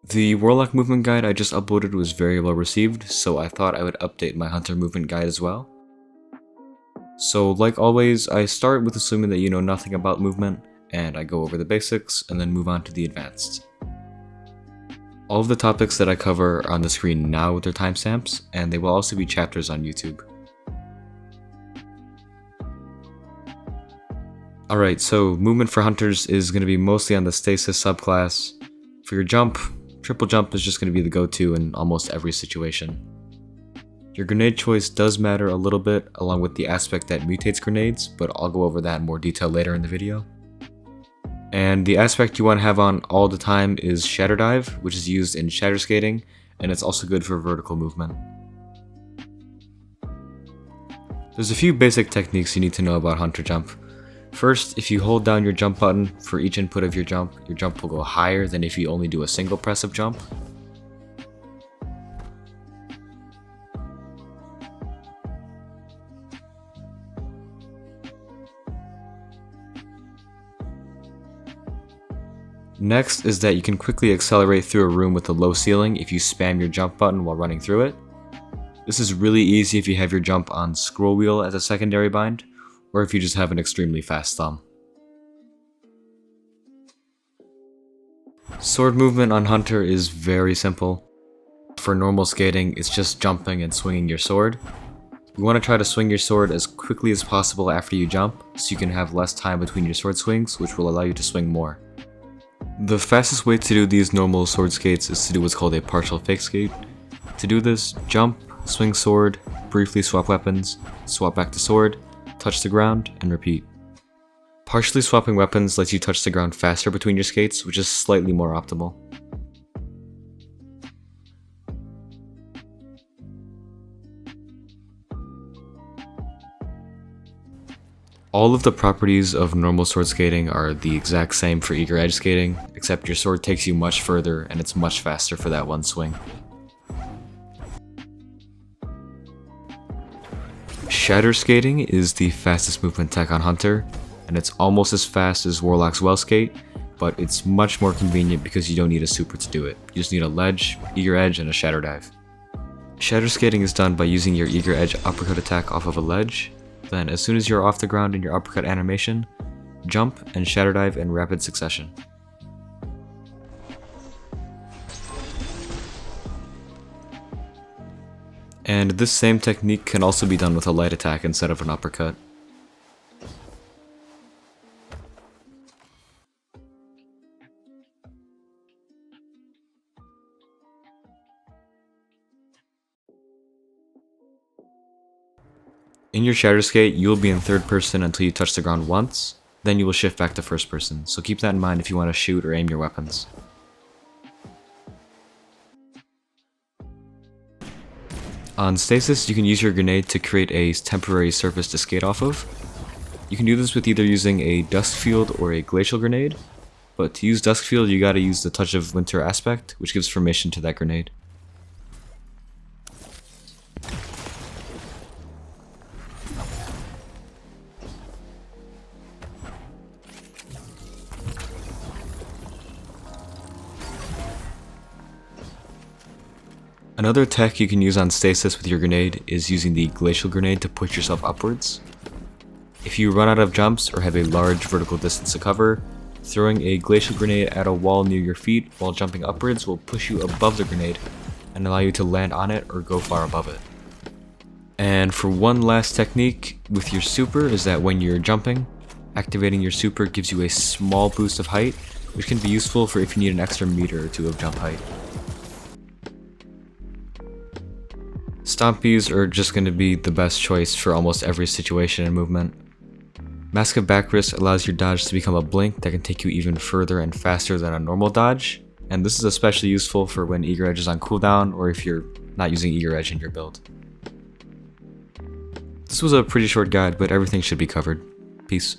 The warlock movement guide I just uploaded was very well received, so I thought I would update my hunter movement guide as well. So like always, I start with assuming that you know nothing about movement, and I go over the basics and then move on to the advanced. All of the topics that I cover are on the screen now with their timestamps, and they will also be chapters on YouTube. Alright, so movement for hunters is going to be mostly on the stasis subclass. For your jump, triple jump is just going to be the go-to in almost every situation. Your grenade choice does matter a little bit, along with the aspect that mutates grenades, but I'll go over that in more detail later in the video. And the aspect you want to have on all the time is Shatter Dive, which is used in Shatter Skating, and it's also good for vertical movement. There's a few basic techniques you need to know about Hunter Jump. First, if you hold down your jump button for each input of your jump will go higher than if you only do a single press of jump. Next is that you can quickly accelerate through a room with a low ceiling if you spam your jump button while running through it. This is really easy if you have your jump on scroll wheel as a secondary bind, or if you just have an extremely fast thumb. Sword movement on Hunter is very simple. For normal skating, it's just jumping and swinging your sword. You want to try to swing your sword as quickly as possible after you jump, so you can have less time between your sword swings, which will allow you to swing more. The fastest way to do these normal sword skates is to do what's called a partial fake skate. To do this, jump, swing sword, briefly swap weapons, swap back to sword, touch the ground, and repeat. Partially swapping weapons lets you touch the ground faster between your skates, which is slightly more optimal. All of the properties of normal sword skating are the exact same for eager edge skating, except your sword takes you much further and it's much faster for that one swing. Shatter Skating is the fastest movement tech on Hunter, and it's almost as fast as Warlock's Well Skate, but it's much more convenient because you don't need a super to do it. You just need a ledge, eager edge, and a shatter dive. Shatter Skating is done by using your eager edge uppercut attack off of a ledge. Then, as soon as you're off the ground in your uppercut animation, jump and shatter dive in rapid succession. And this same technique can also be done with a light attack instead of an uppercut. In your Shatter Skate, you will be in third person until you touch the ground once, then you will shift back to first person, so keep that in mind if you want to shoot or aim your weapons. On Stasis, you can use your grenade to create a temporary surface to skate off of. You can do this with either using a Dusk Field or a Glacial Grenade, but to use Dusk Field you gotta use the Touch of Winter aspect, which gives formation to that grenade. Another tech you can use on Stasis with your grenade is using the Glacial Grenade to push yourself upwards. If you run out of jumps or have a large vertical distance to cover, throwing a Glacial Grenade at a wall near your feet while jumping upwards will push you above the grenade and allow you to land on it or go far above it. And for one last technique with your super is that when you're jumping, activating your super gives you a small boost of height, which can be useful for if you need an extra meter or two of jump height. Stompies are just going to be the best choice for almost every situation and movement. Mask of Backrest allows your dodge to become a blink that can take you even further and faster than a normal dodge, and this is especially useful for when eager edge is on cooldown or if you're not using eager edge in your build. This was a pretty short guide, but everything should be covered. Peace.